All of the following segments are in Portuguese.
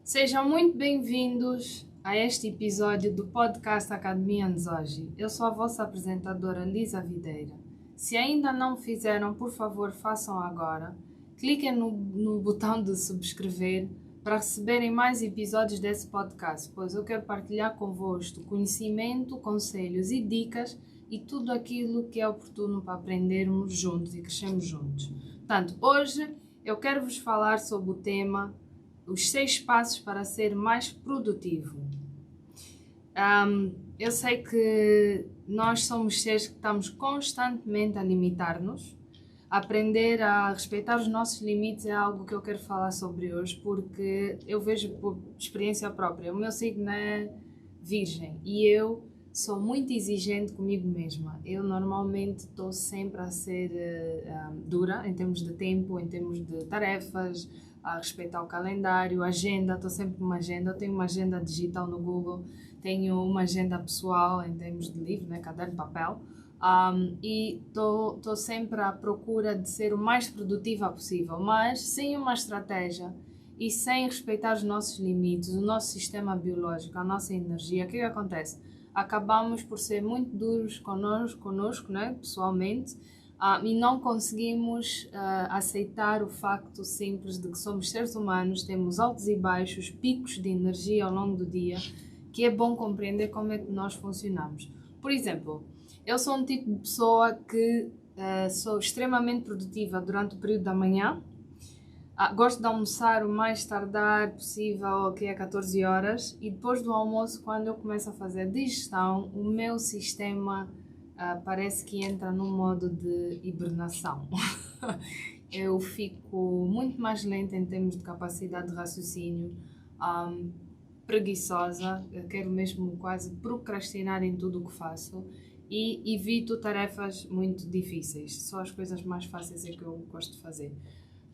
Sejam muito bem-vindos a este episódio do podcast Academia Nzoji. Eu sou a vossa apresentadora Lisa Videira. Se ainda não fizeram, por favor, façam agora. Cliquem no botão de subscrever para receberem mais episódios desse podcast, pois eu quero partilhar convosco conhecimento, conselhos e dicas e tudo aquilo que é oportuno para aprendermos juntos e crescermos juntos. Portanto, hoje eu quero vos falar sobre o tema os 6 passos para ser mais produtivo. Eu sei que nós somos seres que estamos constantemente a limitar-nos. Aprender a respeitar os nossos limites é algo que eu quero falar sobre hoje, porque eu vejo por experiência própria. O meu signo é Virgem e eu sou muito exigente comigo mesma. Eu normalmente estou sempre a ser dura em termos de tempo, em termos de tarefas, a respeitar o calendário, agenda. Estou sempre com uma agenda. Eu tenho uma agenda digital no Google, tenho uma agenda pessoal em termos de livro, né, caderno de papel. E estou sempre à procura de ser o mais produtiva possível, mas sem uma estratégia e sem respeitar os nossos limites, o nosso sistema biológico, a nossa energia. O que acontece? Acabamos por ser muito duros conosco, né, pessoalmente, e não conseguimos aceitar o facto simples de que somos seres humanos, temos altos e baixos, picos de energia ao longo do dia, que é bom compreender como é que nós funcionamos. Por exemplo, eu sou um tipo de pessoa que sou extremamente produtiva durante o período da manhã. Gosto de almoçar o mais tardar possível, que é 14 horas, e depois do almoço, quando eu começo a fazer a digestão, o meu sistema parece que entra num modo de hibernação. Eu fico muito mais lenta em termos de capacidade de raciocínio, preguiçosa, eu quero mesmo quase procrastinar em tudo o que faço e evito tarefas muito difíceis. Só as coisas mais fáceis é que eu gosto de fazer.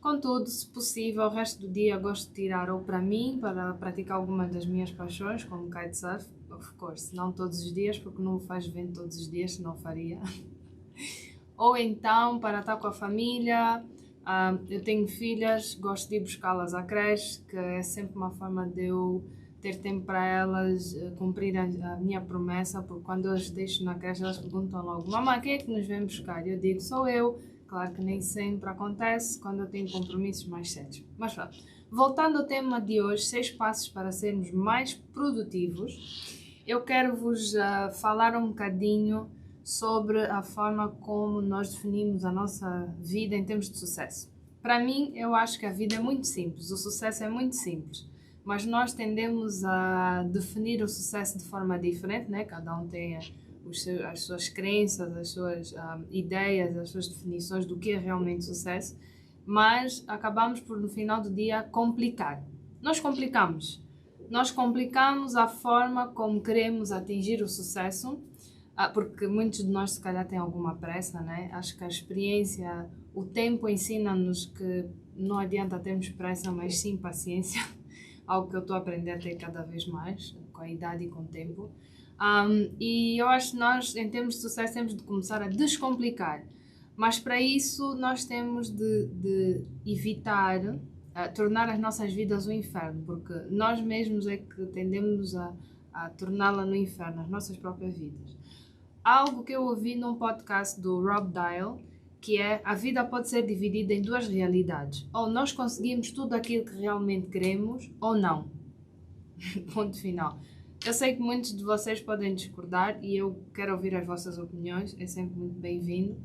Contudo, se possível, o resto do dia gosto de tirar ou para mim, para praticar alguma das minhas paixões, como kitesurf, of course, não todos os dias, porque não faz vento todos os dias, senão faria. Ou então para estar com a família. Eu tenho filhas, gosto de ir buscá-las à creche, que é sempre uma forma de eu ter tempo para elas, cumprir a minha promessa, porque quando eu as deixo na creche, elas perguntam logo: mamãe, quem é que nos vem buscar? Eu digo: sou eu. Claro que nem sempre acontece quando eu tenho compromissos mais sérios. Mas pronto, voltando ao tema de hoje, 6 passos para sermos mais produtivos, eu quero vos falar um bocadinho sobre a forma como nós definimos a nossa vida em termos de sucesso. Para mim, eu acho que a vida é muito simples, o sucesso é muito simples, mas nós tendemos a definir o sucesso de forma diferente, né? Cada um tem as suas crenças, as suas ideias, as suas definições do que é realmente sucesso, mas acabamos por, no final do dia, complicar. Nós complicamos a forma como queremos atingir o sucesso, porque muitos de nós, se calhar, têm alguma pressa, né? Acho que a experiência, o tempo ensina-nos que não adianta termos pressa, mas sim paciência, algo que eu estou a aprender a ter cada vez mais, com a idade e com o tempo. E eu acho que nós, em termos de sucesso, temos de começar a descomplicar. Mas para isso nós temos de evitar tornar as nossas vidas um inferno, porque nós mesmos é que tendemos a torná-la no inferno, as nossas próprias vidas. Algo que eu ouvi num podcast do Rob Dial, que é: a vida pode ser dividida em 2 realidades. Ou nós conseguimos tudo aquilo que realmente queremos, ou não. Ponto final. Eu sei que muitos de vocês podem discordar e eu quero ouvir as vossas opiniões, é sempre muito bem-vindo,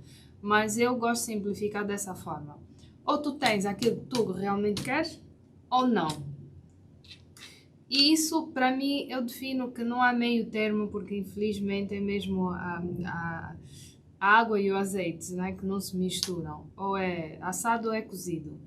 mas eu gosto de simplificar dessa forma. Ou tu tens aquilo que tu realmente queres, ou não. E isso, para mim, eu defino que não há meio termo, porque infelizmente é mesmo a água e o azeite, né, que não se misturam. Ou é assado ou é cozido.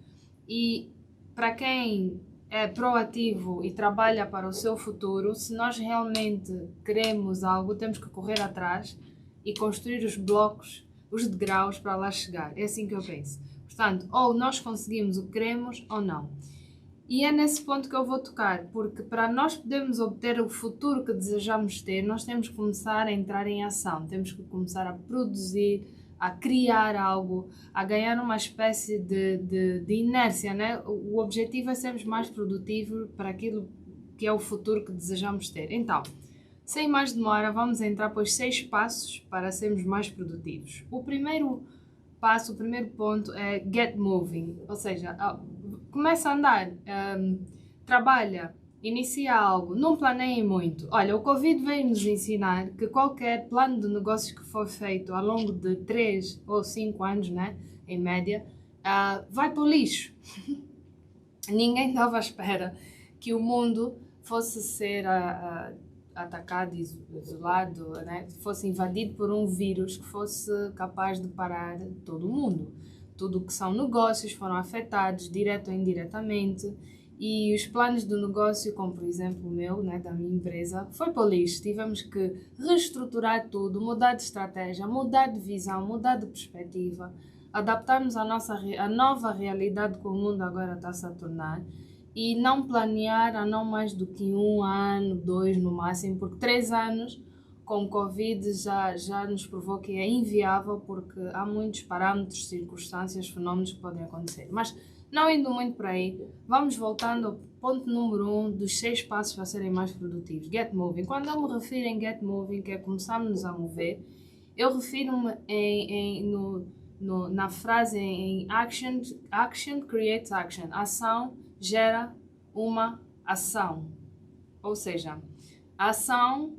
E para quem é proativo e trabalha para o seu futuro, se nós realmente queremos algo, temos que correr atrás e construir os blocos, os degraus para lá chegar. É assim que eu penso. Portanto, ou nós conseguimos o que queremos ou não. E é nesse ponto que eu vou tocar, porque para nós podermos obter o futuro que desejamos ter, nós temos que começar a entrar em ação, temos que começar a produzir, a criar algo, a ganhar uma espécie de inércia, né? O objetivo é sermos mais produtivos para aquilo que é o futuro que desejamos ter. Então, sem mais demora, vamos entrar para os 6 passos para sermos mais produtivos. O primeiro passo, o primeiro ponto é get moving, ou seja, começa a andar, trabalha, inicia algo, não planeiem muito. Olha, o Covid veio nos ensinar que qualquer plano de negócios que for feito ao longo de 3 ou 5 anos, né, em média, vai para o lixo. Ninguém estava à espera que o mundo fosse ser atacado, isolado, né? Fosse invadido por um vírus que fosse capaz de parar todo o mundo. Tudo o que são negócios foram afetados, direto ou indiretamente, e os planos de negócio, como por exemplo o meu, né, da minha empresa, foi para o lixo. Tivemos que reestruturar tudo, mudar de estratégia, mudar de visão, mudar de perspectiva, adaptarmos à nova realidade que o mundo agora está-se a tornar, e não planear há não mais do que 1 ano, 2 no máximo, porque 3 anos com Covid já nos provou que é inviável, porque há muitos parâmetros, circunstâncias, fenómenos que podem acontecer. Mas não indo muito por aí, vamos voltando ao ponto número 1 dos 6 passos para serem mais produtivos. Get moving. Quando eu me refiro em get moving, que é começarmos a mover, eu refiro-me na frase em action creates action. Ação gera uma ação. Ou seja, a ação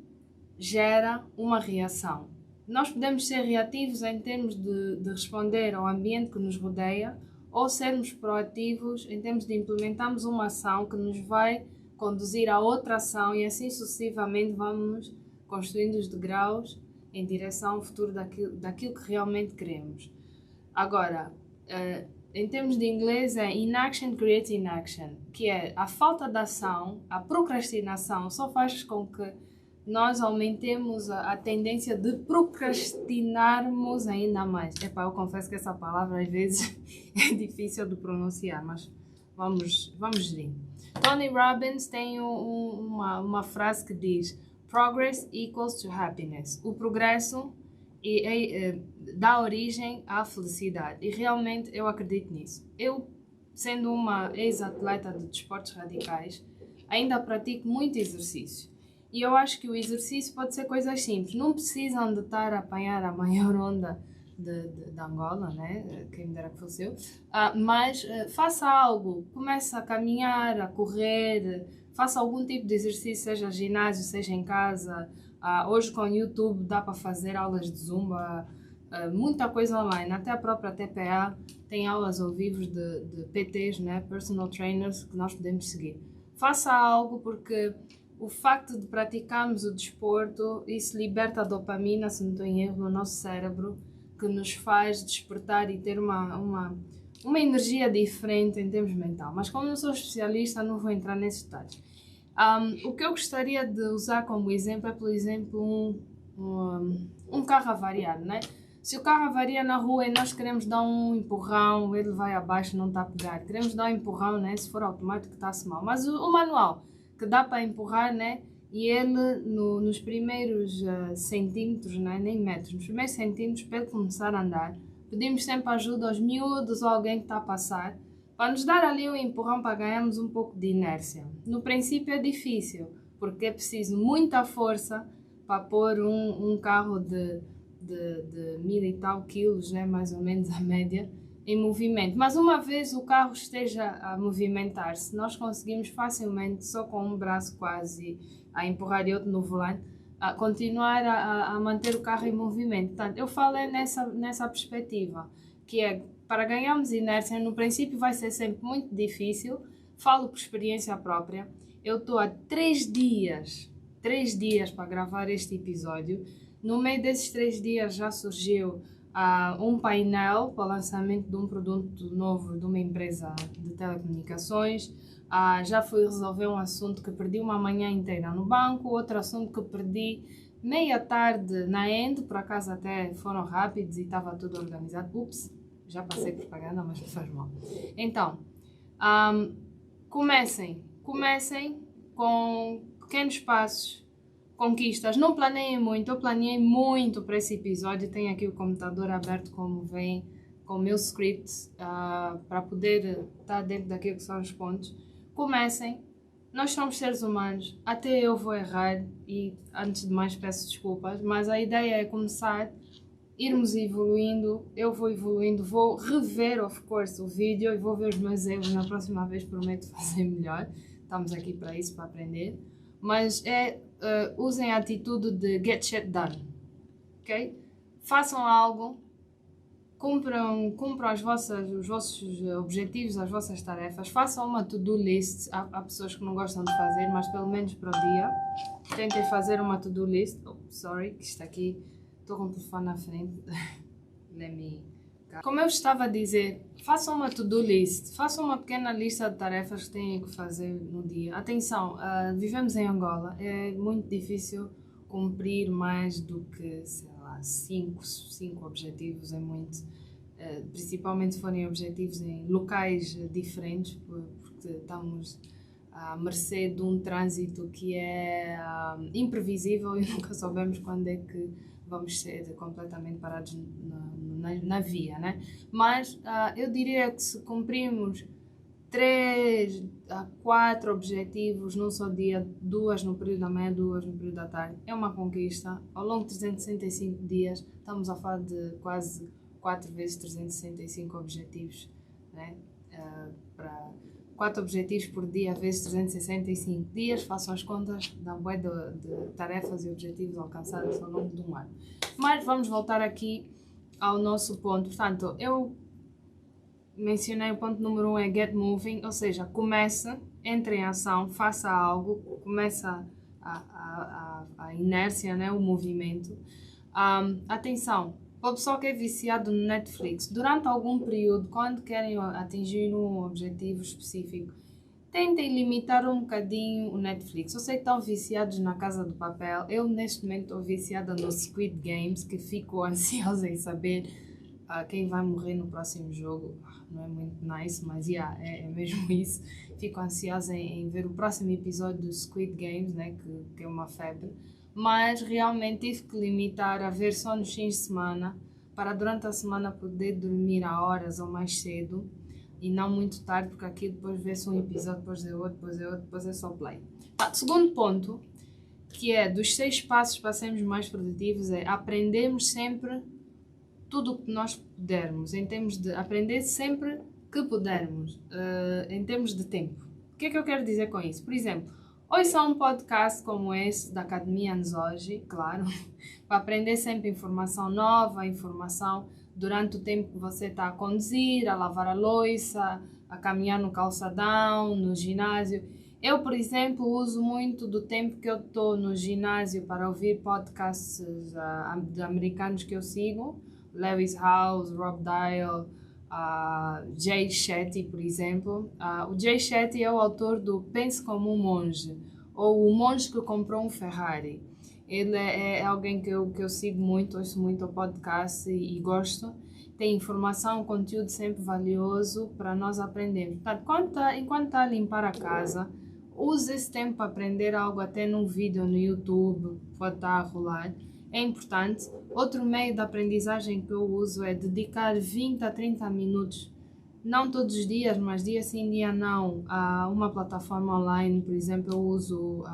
gera uma reação. Nós podemos ser reativos em termos de responder ao ambiente que nos rodeia, ou sermos proativos em termos de implementarmos uma ação que nos vai conduzir a outra ação, e assim sucessivamente vamos construindo os degraus em direção ao futuro daquilo que realmente queremos. Agora, em termos de inglês é inaction creates inaction, que é a falta de ação, a procrastinação só faz com que nós aumentemos a tendência de procrastinarmos ainda mais. Eu confesso que essa palavra às vezes é difícil de pronunciar, mas vamos gerir. Tony Robbins tem uma frase que diz: Progress equals to happiness. O progresso dá origem à felicidade. E realmente eu acredito nisso. Eu, sendo uma ex-atleta de desportos radicais, ainda pratico muito exercício. E eu acho que o exercício pode ser coisas simples. Não precisam de estar a apanhar a maior onda de Angola, né? Quem me dera que fosse eu. Mas faça algo. Comece a caminhar, a correr. Faça algum tipo de exercício, seja ginásio, seja em casa. Hoje com o YouTube dá para fazer aulas de Zumba. Muita coisa online. Até a própria TPA tem aulas ao vivo de PTs, né? Personal Trainers, que nós podemos seguir. Faça algo, porque o facto de praticarmos o desporto, isso liberta a dopamina, se não estou em erro, no nosso cérebro, que nos faz despertar e ter uma energia diferente em termos mental. Mas como não sou especialista, não vou entrar nesses detalhes. O que eu gostaria de usar como exemplo é, por exemplo, um carro avariado, né? Se o carro avaria na rua e nós queremos dar um empurrão, ele vai abaixo, não está a pegar. Queremos dar um empurrão, né? Se for automático, está-se mal. Mas o manual, que dá para empurrar, né? E ele, nos primeiros centímetros, né? Nem metros, nos primeiros centímetros, para ele começar a andar, pedimos sempre ajuda aos miúdos ou alguém que está a passar, para nos dar ali um empurrão para ganharmos um pouco de inércia. No princípio é difícil, porque é preciso muita força para pôr um carro de 1000 e tal quilos, né? Mais ou menos a média, em movimento. Mas uma vez o carro esteja a movimentar-se, nós conseguimos facilmente, só com um braço quase a empurrar e outro no volante, a continuar a manter o carro em movimento. Portanto, eu falo nessa perspectiva, que é, para ganharmos inércia, no princípio vai ser sempre muito difícil. Falo por experiência própria. Eu estou há 3 dias para gravar este episódio. No meio desses 3 dias já surgiu um painel para o lançamento de um produto novo de uma empresa de telecomunicações. Já fui resolver um assunto que perdi uma manhã inteira no banco, outro assunto que perdi meia tarde na End, por acaso até foram rápidos e estava tudo organizado. Ups, já passei propaganda, mas não faz mal. Então, comecem com pequenos passos. conquistas. Não planeiem muito, eu planeei muito para esse episódio. Tenho aqui o computador aberto, como vem, com o meu script, para poder estar dentro daquilo que são os pontos. Comecem. Nós somos seres humanos, até eu vou errar e antes de mais peço desculpas, mas a ideia é começar, irmos evoluindo, eu vou evoluindo, vou rever, of course, o vídeo e vou ver os meus erros na próxima vez, prometo fazer melhor. Estamos aqui para isso, para aprender. Mas usem a atitude de get shit done, ok? Façam algo, cumpram os vossos objetivos, as vossas tarefas, façam uma to-do list. Há pessoas que não gostam de fazer, mas pelo menos para o dia, tentem fazer uma to-do list. Oh, sorry, que está aqui, estou com o telefone na frente. Como eu estava a dizer, façam uma to-do list, façam uma pequena lista de tarefas que têm que fazer no dia. Atenção, vivemos em Angola, é muito difícil cumprir mais do que, sei lá, 5 objetivos, é muito. Principalmente se forem objetivos em locais diferentes, porque estamos à mercê de um trânsito que é imprevisível e nunca sabemos quando é que vamos ser completamente parados na via, né? Mas eu diria que se cumprirmos 3 a 4 objetivos num só dia, 2 no período da manhã, 2 no período da tarde, é uma conquista. Ao longo de 365 dias, estamos a falar de quase 4 vezes 365 objetivos, né? Para 4 objetivos por dia vezes 365 dias, façam as contas da bué de tarefas e objetivos alcançados ao longo de um ano. Mas vamos voltar aqui ao nosso ponto. Portanto, eu mencionei o ponto número 1 é get moving, ou seja, comece, entre em ação, faça algo, começa a inércia, né, o movimento. Atenção, para o pessoal que é viciado no Netflix, durante algum período, quando querem atingir um objetivo específico, tentem limitar um bocadinho o Netflix. Eu sei que estão viciados na Casa do Papel. Eu, neste momento, estou viciada no Squid Games, que fico ansiosa em saber quem vai morrer no próximo jogo. Não é muito nice, mas é mesmo isso. Fico ansiosa em ver o próximo episódio do Squid Games, né, que é uma febre. Mas realmente tive que limitar a ver só nos fins de semana, para durante a semana poder dormir a horas ou mais cedo e não muito tarde, porque aqui depois vê-se um episódio, depois é outro, depois é outro, depois é só play. Segundo ponto, que é dos 6 passos para sermos mais produtivos, é aprendermos sempre tudo o que nós pudermos, em termos de aprender sempre que pudermos, em termos de tempo. O que é que eu quero dizer com isso? Por exemplo, ouça um podcast como esse da Academia Anzoji, claro, para aprender sempre informação nova, informação durante o tempo que você está a conduzir, a lavar a louça, a caminhar no calçadão, no ginásio. Eu, por exemplo, uso muito do tempo que eu estou no ginásio para ouvir podcasts de americanos que eu sigo, Lewis Howes, Rob Dial, Jay Shetty, por exemplo. O Jay Shetty é o autor do Pense como um Monge, ou O Monge que Comprou um Ferrari. Ele é alguém que eu sigo muito, ouço muito o podcast e gosto. Tem informação, conteúdo sempre valioso para nós aprendermos. Portanto, enquanto está a limpar a casa, use esse tempo para aprender algo, até num vídeo no YouTube, pode estar a rolar. É importante. Outro meio de aprendizagem que eu uso é dedicar 20 a 30 minutos, não todos os dias, mas dia sim, dia não, a uma plataforma online. Por exemplo, eu uso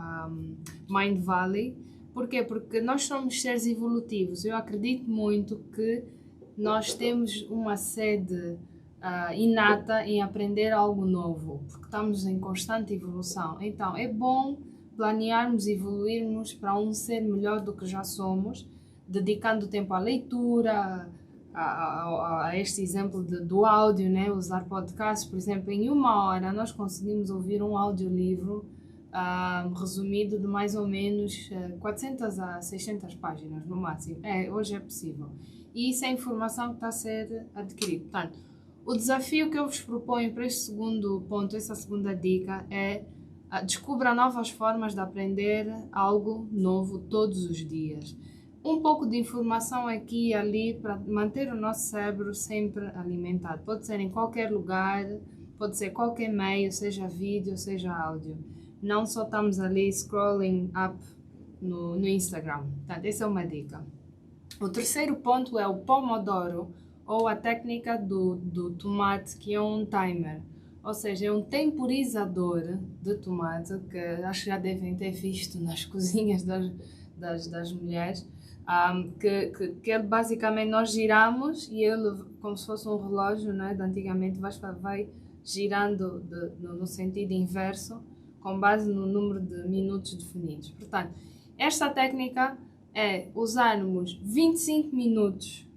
Mindvalley. Por quê? Porque nós somos seres evolutivos. Eu acredito muito que nós temos uma sede inata em aprender algo novo, porque estamos em constante evolução. Então, é bom planearmos e evoluirmos para um ser melhor do que já somos, dedicando tempo à leitura, a este exemplo do áudio, né? Usar podcasts. Por exemplo, em 1 hora nós conseguimos ouvir um audiolivro resumido de mais ou menos 400 a 600 páginas no máximo. Hoje é possível. E isso é informação que está a ser adquirida. Portanto, o desafio que eu vos proponho para este segundo ponto, essa segunda dica, é descubra novas formas de aprender algo novo todos os dias. Um pouco de informação aqui e ali para manter o nosso cérebro sempre alimentado. Pode ser em qualquer lugar, pode ser qualquer meio, seja vídeo, seja áudio. Não só estamos ali scrolling up no Instagram. Portanto, essa é uma dica. O terceiro ponto é o Pomodoro, ou a técnica do tomate, que é um timer. Ou seja, é um temporizador de tomate, que acho que já devem ter visto nas cozinhas das mulheres, que ele basicamente nós giramos e ele, como se fosse um relógio, né, de antigamente, vai girando no sentido inverso, com base no número de minutos definidos. Portanto, esta técnica é usarmos 25 minutos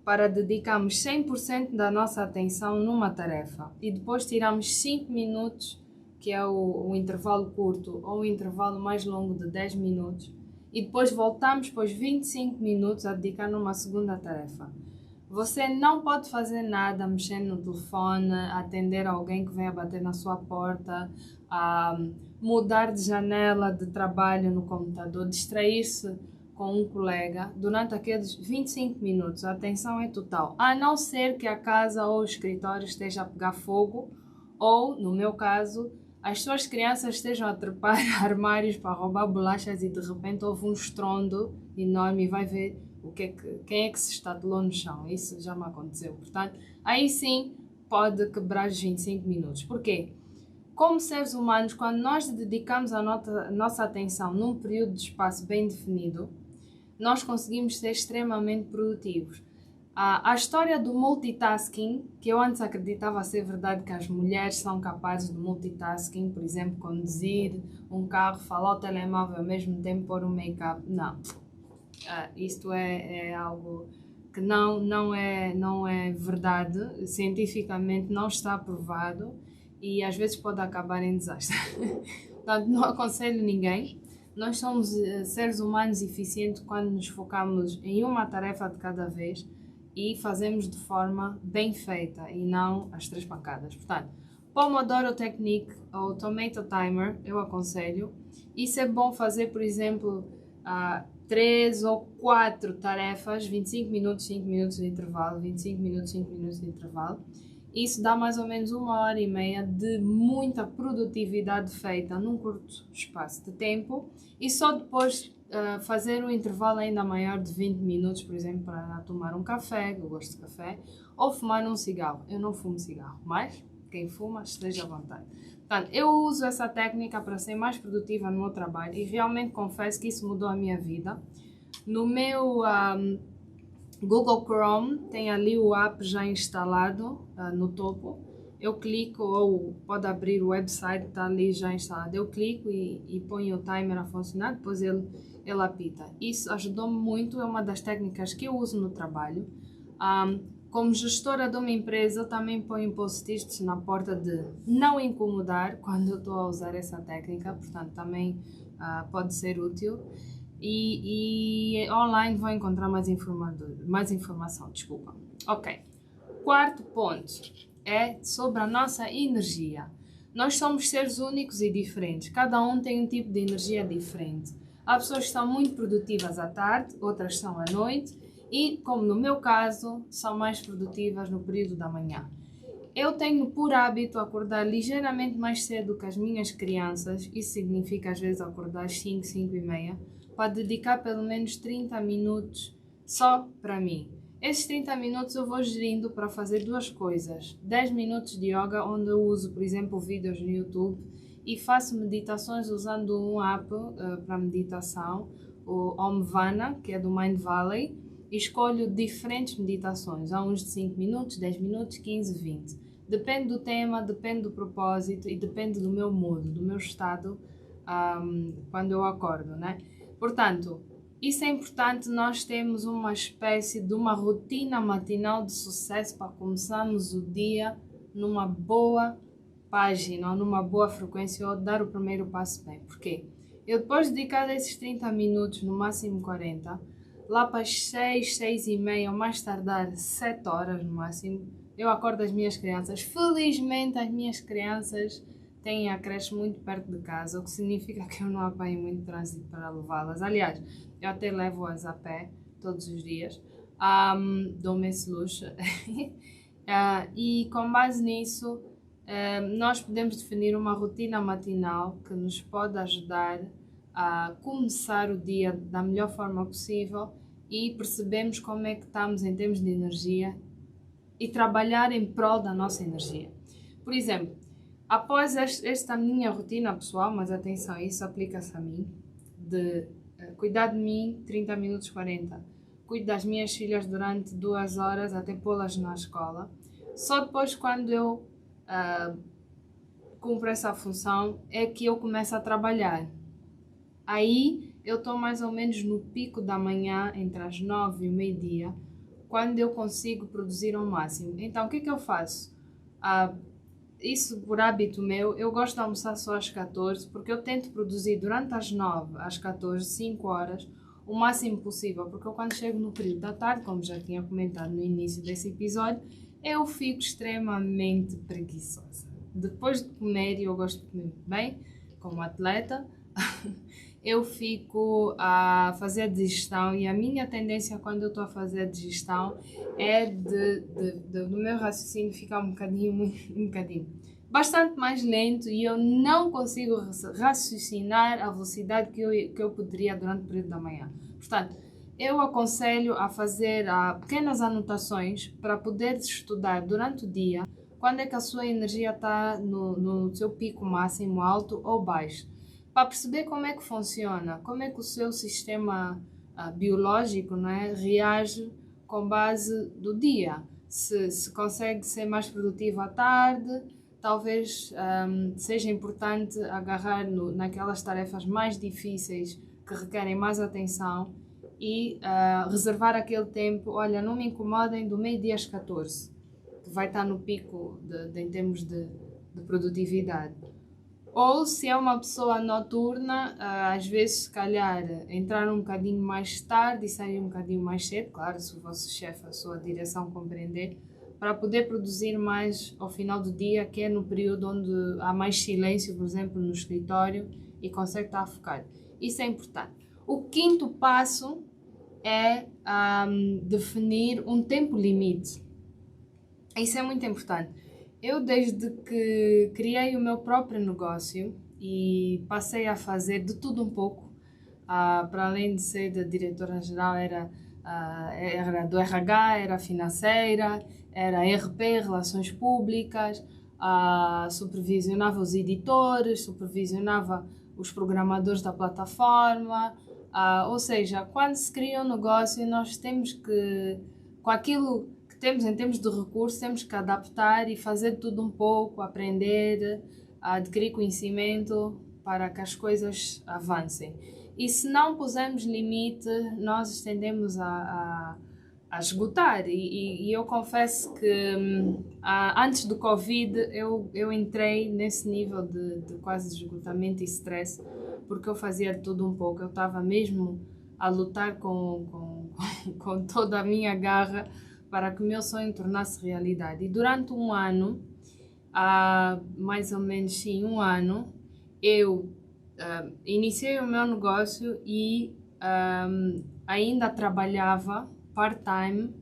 para dedicarmos 100% da nossa atenção numa tarefa e depois tiramos 5 minutos, que é o intervalo curto, ou o intervalo mais longo de 10 minutos, e depois voltamos para os 25 minutos a dedicar numa segunda tarefa. Você não pode fazer nada mexendo no telefone, atender alguém que venha bater na sua porta, mudar de janela de trabalho no computador, distrair-se com um colega durante aqueles 25 minutos. A atenção é total, a não ser que a casa ou o escritório esteja a pegar fogo ou, no meu caso, as suas crianças estejam a trepar armários para roubar bolachas e de repente houve um estrondo enorme e vai ver quem é que se estatelou no chão. Isso já me aconteceu. Portanto, aí sim pode quebrar os 25 minutos. Porquê? Como seres humanos, quando nós dedicamos a nossa atenção num período de espaço bem definido, nós conseguimos ser extremamente produtivos. A história do multitasking, que eu antes acreditava ser verdade, que as mulheres são capazes de multitasking, por exemplo, conduzir um carro, falar ao telemóvel ao mesmo tempo, pôr um make-up. Não. Isto é algo que não é verdade, cientificamente não está provado e às vezes pode acabar em desastre. Portanto, não aconselho ninguém. Nós somos seres humanos eficientes quando nos focamos em uma tarefa de cada vez e fazemos de forma bem feita e não às 3 pancadas. Portanto, Pomodoro Technique ou Tomato Timer eu aconselho. Isso é bom fazer, por exemplo, 3 ou 4 tarefas, 25 minutos, 5 minutos de intervalo, 25 minutos, 5 minutos de intervalo. Isso dá mais ou menos 1h30 de muita produtividade feita num curto espaço de tempo e só depois fazer um intervalo ainda maior de 20 minutos, por exemplo, para tomar um café, que eu gosto de café, ou fumar um cigarro. Eu não fumo cigarro, mas quem fuma esteja à vontade. Portanto, eu uso essa técnica para ser mais produtiva no meu trabalho e realmente confesso que isso mudou a minha vida. No meu Google Chrome tem ali o app já instalado no topo. Eu clico, ou pode abrir o website que está ali já instalado. Eu clico e ponho o timer a funcionar, depois ele apita. Isso ajudou-me muito, é uma das técnicas que eu uso no trabalho. Como gestora de uma empresa, eu também ponho post-its na porta de não incomodar quando eu estou a usar essa técnica, portanto também pode ser útil. E online vou encontrar mais informação, desculpa. Ok. Quarto ponto é sobre a nossa energia. Nós somos seres únicos e diferentes. Cada um tem um tipo de energia diferente. Há pessoas que são muito produtivas à tarde, outras são à noite e, como no meu caso, são mais produtivas no período da manhã. Eu tenho por hábito acordar ligeiramente mais cedo que as minhas crianças. Isso significa às vezes acordar às 5, 5h30, para dedicar pelo menos 30 minutos só para mim. Esses 30 minutos eu vou gerindo para fazer 2 coisas. 10 minutos de yoga, onde eu uso, por exemplo, vídeos no YouTube e faço meditações usando um app para meditação, o Omvana, que é do Mind Valley, e escolho diferentes meditações. Há uns de 5 minutos, 10 minutos, 15, 20. Depende do tema, depende do propósito e depende do meu mood, do meu estado quando eu acordo, né? Portanto, isso é importante, nós temos uma espécie de uma rotina matinal de sucesso para começarmos o dia numa boa página ou numa boa frequência ou dar o primeiro passo bem. Porquê? Eu depois de dedicar esses 30 minutos, no máximo 40, lá para as 6, 6h30 ou mais tardar 7 horas no máximo, eu acordo as minhas crianças. Felizmente as minhas crianças têm a creche muito perto de casa, o que significa que eu não apanho muito trânsito para levá-las. Aliás, eu até levo-as a pé todos os dias, dou-me esse luxo. E com base nisso, nós podemos definir uma rotina matinal que nos pode ajudar a começar o dia da melhor forma possível e percebemos como é que estamos em termos de energia e trabalhar em prol da nossa energia. Por exemplo, após esta minha rotina pessoal, mas atenção, isso aplica-se a mim, de cuidar de mim 30 minutos, 40, cuido das minhas filhas durante 2 horas até pô-las na escola. Só depois, quando eu cumpro essa função, é que eu começo a trabalhar. Aí eu estou mais ou menos no pico da manhã, entre as 9 e o meio-dia, quando eu consigo produzir ao máximo. Então, o que é que eu faço? Isso por hábito meu, eu gosto de almoçar só às 14, porque eu tento produzir durante as 9 às 14, 5 horas, o máximo possível, porque eu quando chego no período da tarde, como já tinha comentado no início desse episódio, eu fico extremamente preguiçosa. Depois de comer, e eu gosto de comer bem, como atleta, eu fico a fazer a digestão, e a minha tendência quando eu estou a fazer a digestão é do meu raciocínio ficar um bocadinho, bastante mais lento, e eu não consigo raciocinar a velocidade que eu poderia durante o período da manhã. Portanto, eu aconselho a fazer pequenas anotações para poder estudar durante o dia quando é que a sua energia está no seu pico máximo, alto ou baixo, para perceber como é que funciona, como é que o seu sistema biológico, não é, reage com base do dia. Se consegue ser mais produtivo à tarde, talvez seja importante agarrar naquelas tarefas mais difíceis que requerem mais atenção e reservar aquele tempo. Olha, não me incomodem do meio-dia às 14, que vai estar no pico em termos de produtividade. Ou se é uma pessoa noturna, às vezes, se calhar, entrar um bocadinho mais tarde e sair um bocadinho mais cedo, claro, se o vosso chefe, a sua direção compreender, para poder produzir mais ao final do dia, que é no período onde há mais silêncio, por exemplo, no escritório, e consegue estar focado. Isso é importante. O quinto passo é definir um tempo limite. Isso é muito importante. Eu, desde que criei o meu próprio negócio e passei a fazer de tudo um pouco, para além de ser da diretora-geral, era do RH, era financeira, era RP, Relações Públicas, supervisionava os editores, supervisionava os programadores da plataforma, ou seja, quando se cria um negócio, nós temos que, com aquilo que temos em termos de recursos, temos que adaptar e fazer tudo um pouco, aprender, adquirir conhecimento para que as coisas avancem. E se não pusermos limite, nós tendemos a esgotar. E eu confesso que antes do Covid eu entrei nesse nível de quase esgotamento e stress, porque eu fazia de tudo um pouco. Eu estava mesmo a lutar com toda a minha garra para que o meu sonho tornasse realidade. E durante um ano, mais ou menos sim, um ano, eu iniciei o meu negócio e ainda trabalhava part-time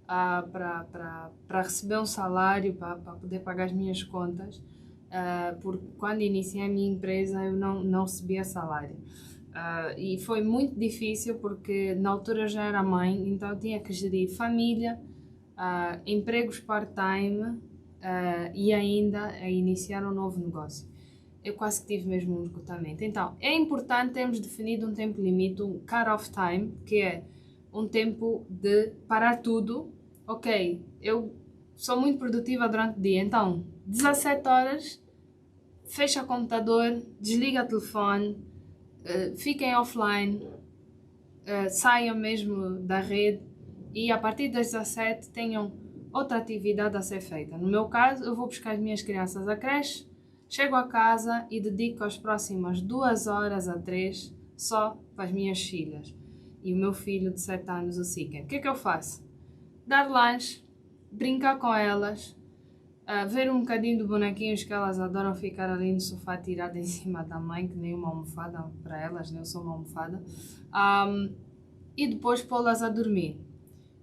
para receber um salário, para poder pagar as minhas contas, porque quando iniciei a minha empresa eu não recebia salário. E foi muito difícil porque na altura eu já era mãe, então eu tinha que gerir família, empregos part-time e ainda a iniciar um novo negócio. Eu quase que tive mesmo um esgotamento. Então, é importante termos definido um tempo limite, um cut-off time, que é um tempo de parar tudo. Ok, eu sou muito produtiva durante o dia, então 17 horas, fecha o computador, desliga o telefone, fiquem offline, saiam mesmo da rede e a partir das 17 tenham outra atividade a ser feita. No meu caso, eu vou buscar as minhas crianças à creche, chego a casa e dedico as próximas 2 horas a 3 só para as minhas filhas. E o meu filho de 7 anos, o Siken. O que é que eu faço? Dar lanche, brincar com elas, ver um bocadinho de bonequinhos que elas adoram ficar ali no sofá tirado em cima da mãe, que nem uma almofada para elas, né? Eu sou uma almofada. E depois pô-las a dormir.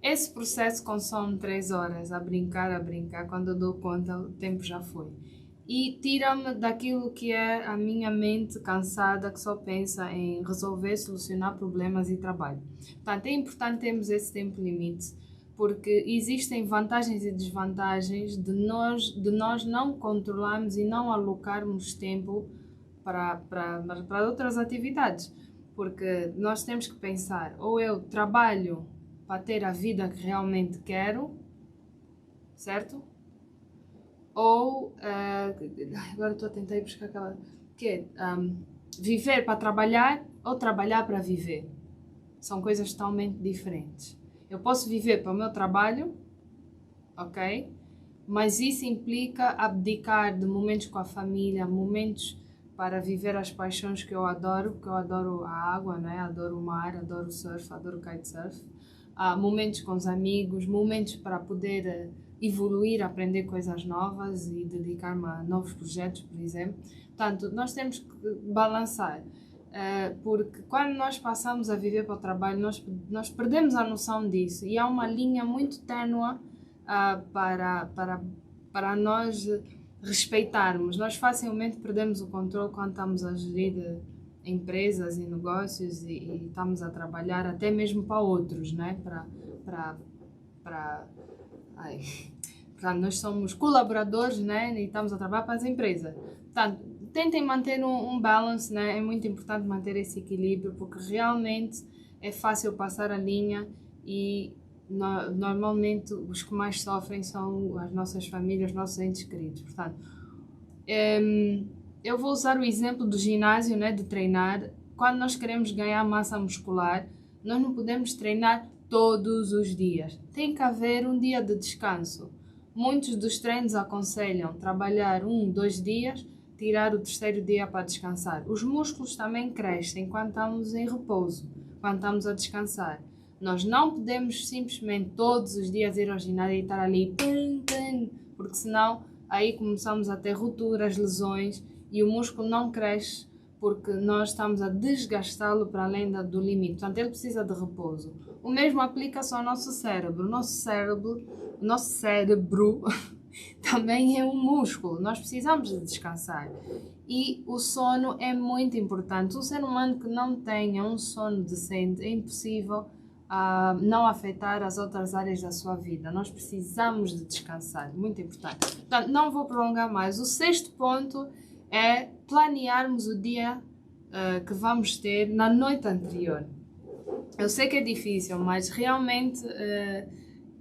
Esse processo consome 3 horas a brincar, quando eu dou conta o tempo já foi. e tira-me daquilo que é a minha mente cansada que só pensa em resolver, solucionar problemas e trabalho. Portanto, é importante termos esse tempo limite, porque existem vantagens e desvantagens de nós não controlarmos e não alocarmos tempo para outras atividades. Porque nós temos que pensar, ou eu trabalho para ter a vida que realmente quero, certo? Ou, agora estou a tentar ir buscar aquela, que é viver para trabalhar ou trabalhar para viver. São coisas totalmente diferentes. Eu posso viver para o meu trabalho, ok? Mas isso implica abdicar de momentos com a família, momentos para viver as paixões que eu adoro, porque eu adoro a água, né? Adoro o mar, adoro o surf, adoro o kitesurf. Momentos com os amigos, momentos para poder evoluir, aprender coisas novas e dedicar-me a novos projetos, por exemplo. Portanto, nós temos que balançar, porque quando nós passamos a viver para o trabalho, nós perdemos a noção disso e há uma linha muito ténue para nós respeitarmos. Nós facilmente perdemos o controle quando estamos a gerir empresas e negócios e estamos a trabalhar até mesmo para outros, né? Portanto, nós somos colaboradores, né? E estamos a trabalhar para as empresas. Portanto, tentem manter um balance, né? É muito importante manter esse equilíbrio, porque realmente é fácil passar a linha e normalmente os que mais sofrem são as nossas famílias, os nossos entes queridos. Portanto, eu vou usar o exemplo do ginásio, né, de treinar. Quando nós queremos ganhar massa muscular, nós não podemos treinar todos os dias. Tem que haver um dia de descanso. Muitos dos treinos aconselham trabalhar 2 dias, tirar o terceiro dia para descansar. Os músculos também crescem quando estamos em repouso, quando estamos a descansar. Nós não podemos simplesmente todos os dias ir ao ginásio e estar ali, porque senão aí começamos a ter rupturas, lesões e o músculo não cresce porque nós estamos a desgastá-lo para além do limite. Portanto, ele precisa de repouso. O mesmo aplica-se ao nosso cérebro. O nosso cérebro também é um músculo. Nós precisamos de descansar. E o sono é muito importante. Um ser humano que não tenha um sono decente é impossível não afetar as outras áreas da sua vida. Nós precisamos de descansar, muito importante. Portanto, não vou prolongar mais. O 6º ponto é planearmos o dia que vamos ter na noite anterior. Eu sei que é difícil, mas realmente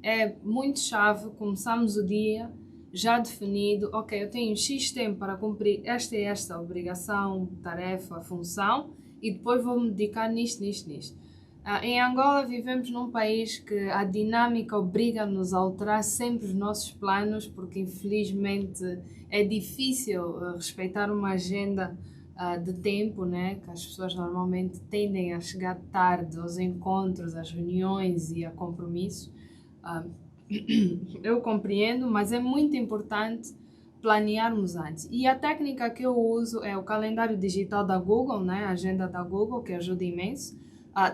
é muito chave. Começamos o dia já definido, ok, eu tenho X tempo para cumprir esta e esta obrigação, tarefa, função, e depois vou me dedicar nisto. Em Angola vivemos num país que a dinâmica obriga-nos a alterar sempre os nossos planos, porque infelizmente é difícil respeitar uma agenda de tempo, né? Que as pessoas normalmente tendem a chegar tarde aos encontros, às reuniões e a compromissos. Eu compreendo, mas é muito importante planearmos antes. E a técnica que eu uso é o calendário digital da Google, né? A agenda da Google, que ajuda imenso.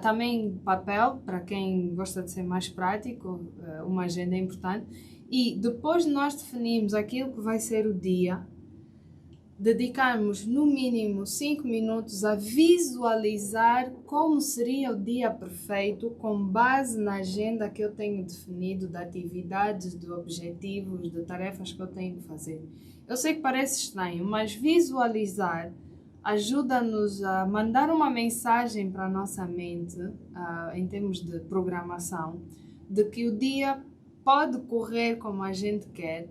Também papel, para quem gosta de ser mais prático, uma agenda é importante. E depois de nós definirmos aquilo que vai ser o dia, dedicarmos no mínimo 5 minutos a visualizar como seria o dia perfeito com base na agenda que eu tenho definido, de atividades, de objetivos, de tarefas que eu tenho que fazer. Eu sei que parece estranho, mas visualizar ajuda-nos a mandar uma mensagem para a nossa mente, em termos de programação, de que o dia pode correr como a gente quer.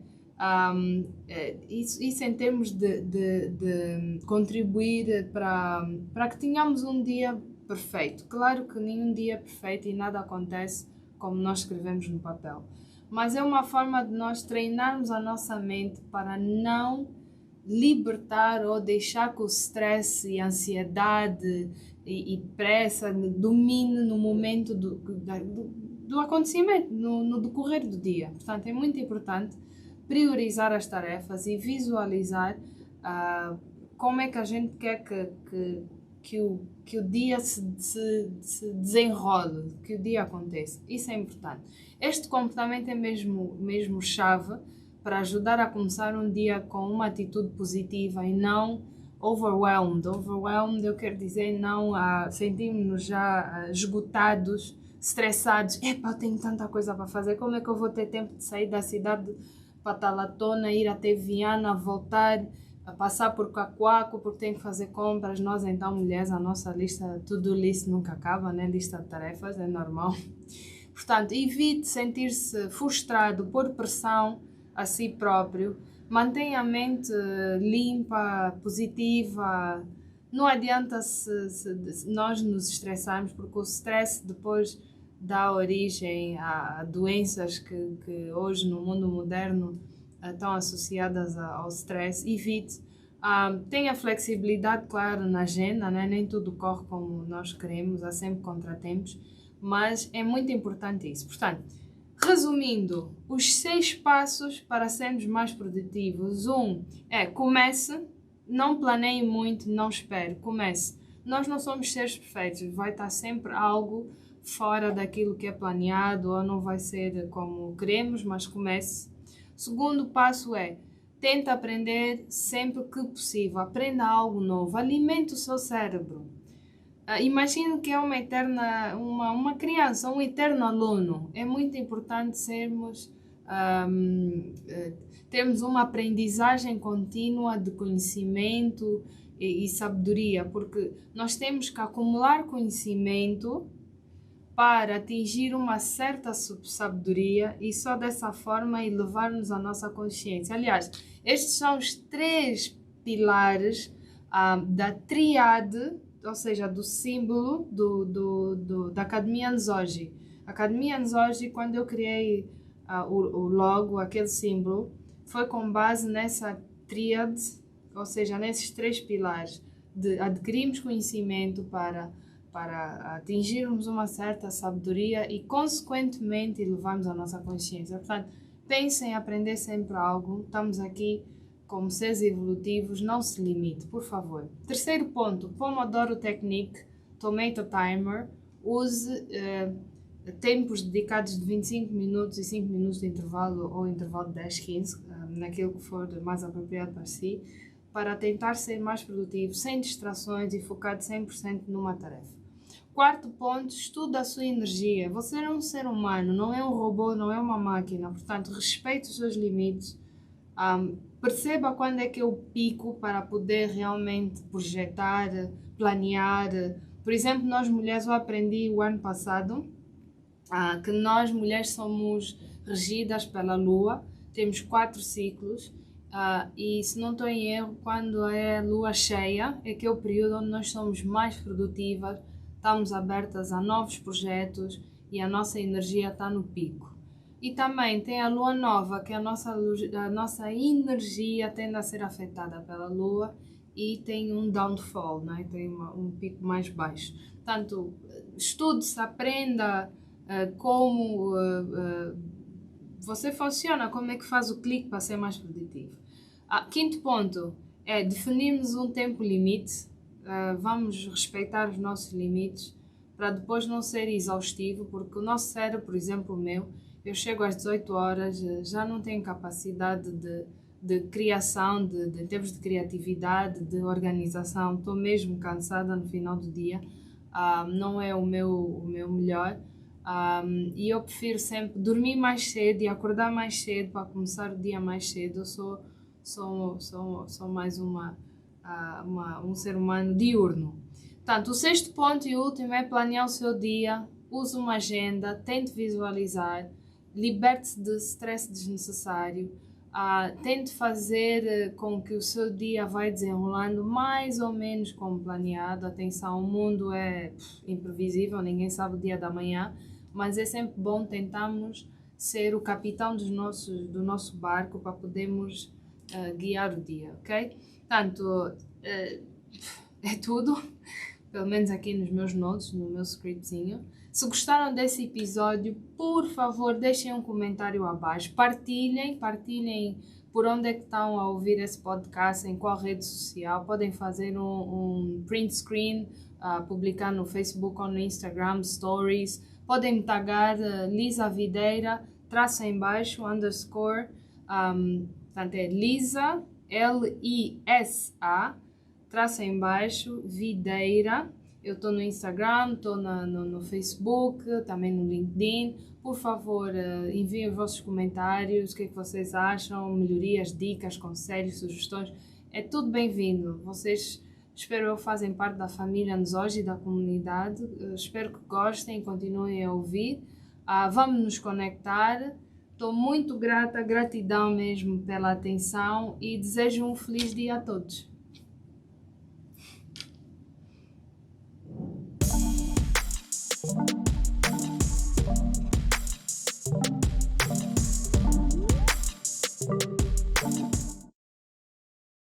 Isso em termos de contribuir para que tenhamos um dia perfeito. Claro que nenhum dia é perfeito e nada acontece como nós escrevemos no papel, mas é uma forma de nós treinarmos a nossa mente para não libertar ou deixar que o stress e a ansiedade e pressa domine no momento do acontecimento, no decorrer do dia. Portanto, é muito importante priorizar as tarefas e visualizar como é que a gente quer que o dia se desenrole, que o dia aconteça. Isso é importante. Este comportamento é mesmo chave para ajudar a começar um dia com uma atitude positiva e não overwhelmed. Overwhelmed, eu quero dizer, não sentimos-nos já esgotados, estressados. Epa, eu tenho tanta coisa para fazer, como é que eu vou ter tempo de sair da cidade para Talatona, ir até Viana, voltar, a passar por Cacoaco, porque tenho que fazer compras. Nós, então, mulheres, a nossa lista, to-do list nunca acaba, né? Lista de tarefas, é normal. Portanto, evite sentir-se frustrado por pressão a si próprio. Mantenha a mente limpa, positiva. Não adianta se nós nos estressarmos, porque o stress depois dá origem a doenças que hoje no mundo moderno estão associadas ao stress. Evite. Tenha flexibilidade, claro, na agenda, né? Nem tudo corre como nós queremos, há sempre contratempos, mas é muito importante isso. Portanto, resumindo, os 6 passos para sermos mais produtivos. Comece, não planeie muito, não espere, comece. Nós não somos seres perfeitos, vai estar sempre algo fora daquilo que é planeado ou não vai ser como queremos, mas comece. Segundo passo tente aprender sempre que possível, aprenda algo novo, alimente o seu cérebro. Imagino que é uma criança, um eterno aluno. É muito importante termos uma aprendizagem contínua de conhecimento e sabedoria, porque nós temos que acumular conhecimento para atingir uma certa sabedoria e só dessa forma elevar-nos a nossa consciência. Aliás, estes são os 3 pilares da tríade, ou seja, do símbolo da Academia Nzoji. A Academia Nzoji, quando eu criei o logo, aquele símbolo, foi com base nessa tríade, ou seja, nesses 3 pilares, de adquirirmos conhecimento para atingirmos uma certa sabedoria e, consequentemente, elevarmos a nossa consciência. Portanto, pensem em aprender sempre algo. Estamos aqui como seres evolutivos, não se limite, por favor. Terceiro ponto, Pomodoro Technique, Tomato Timer. Use tempos dedicados de 25 minutos e 5 minutos de intervalo ou intervalo de 10, 15, naquilo que for mais apropriado para si, para tentar ser mais produtivo, sem distrações e focado 100% numa tarefa. Quarto ponto, estuda a sua energia. Você é um ser humano, não é um robô, não é uma máquina. Portanto, respeite os seus limites. Perceba quando é que eu pico para poder realmente projetar, planear. Por exemplo, nós mulheres, eu aprendi o ano passado que nós mulheres somos regidas pela lua. Temos 4 ciclos. E se não estou em erro, quando é lua cheia, é que é o período onde nós somos mais produtivas, estamos abertas a novos projetos e a nossa energia está no pico. E também tem a lua nova, que a nossa energia tende a ser afetada pela lua e tem um downfall, né? Tem um pico mais baixo. Portanto, estude-se, aprenda como você funciona, como é que faz o clique para ser mais produtivo. Quinto ponto é definirmos um tempo limite. Vamos respeitar os nossos limites para depois não ser exaustivo, porque o nosso cérebro, por exemplo, o meu, eu chego às 18 horas, já não tenho capacidade de criação, em termos de criatividade, de organização, estou mesmo cansada no final do dia, não é o meu melhor. E eu prefiro sempre dormir mais cedo e acordar mais cedo para começar o dia mais cedo. Eu sou mais um ser humano diurno. Portanto, o 6º ponto e último é planear o seu dia. Use uma agenda, tente visualizar, liberte-se de stress desnecessário, tente fazer com que o seu dia vai desenrolando mais ou menos como planeado. Atenção, o mundo é imprevisível, ninguém sabe o dia da manhã, mas é sempre bom tentarmos ser o capitão do nosso barco para podermos guiar o dia, ok? Portanto, é tudo, pelo menos aqui nos meus notes, no meu scriptzinho. Se gostaram desse episódio, por favor, deixem um comentário abaixo, partilhem por onde é que estão a ouvir esse podcast, em qual rede social. Podem fazer um print screen, publicar no Facebook ou no Instagram, stories. Podem me tagar Lisa Videira, _ _ Portanto, é Lisa, Lisa, traço em baixo, Videira. Eu estou no Instagram, estou no Facebook, também no LinkedIn. Por favor, enviem os vossos comentários, o que é que vocês acham, melhorias, dicas, conselhos, sugestões. É tudo bem-vindo. Vocês, espero eu, fazem parte da família Nos Hoje e da comunidade. Espero que gostem e continuem a ouvir. Vamos nos conectar. Estou muito grata, gratidão mesmo pela atenção e desejo um feliz dia a todos.